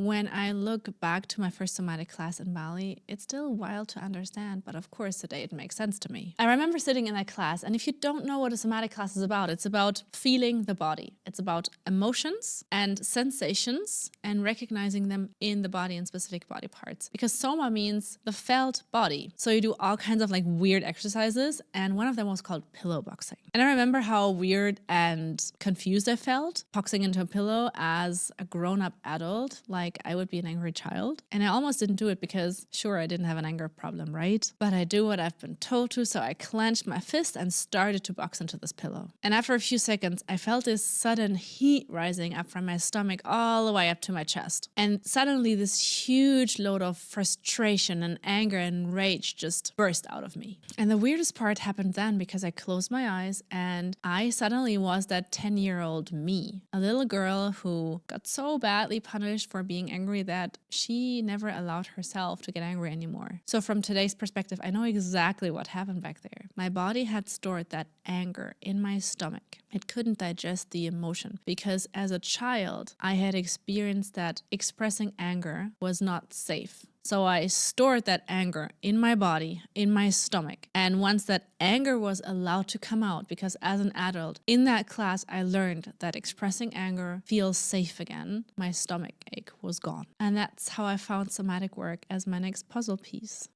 When I look back to my first somatic class in Bali, it's still wild to understand, but of course today it makes sense to me. I remember sitting in that class, and if you don't know what a somatic class is about, it's about feeling the body. It's about emotions and sensations and recognizing them in the body and specific body parts. Because soma means the felt body. So you do all kinds of like weird exercises, and one of them was called pillow boxing. And I remember how weird and confused I felt boxing into a pillow as a grown-up adult, like I would be an angry child. And I almost didn't do it because sure, I didn't have an anger problem, right? But I do what I've been told to, so I clenched my fist and started to box into this pillow. And after a few seconds, I felt this sudden heat rising up from my stomach all the way up to my chest. And suddenly this huge load of frustration and anger and rage just burst out of me. And the weirdest part happened then because I closed my eyes and I suddenly was that 10-year-old me, a little girl who got so badly punished for being angry that she never allowed herself to get angry anymore. So from today's perspective, I know exactly what happened back there. My body had stored that anger in my stomach. It couldn't digest the emotion because as a child, I had experienced that expressing anger was not safe. So I stored that anger in my body, in my stomach. And once that anger was allowed to come out, because as an adult, in that class, I learned that expressing anger feels safe again. My stomach ache was gone. And that's how I found somatic work as my next puzzle piece.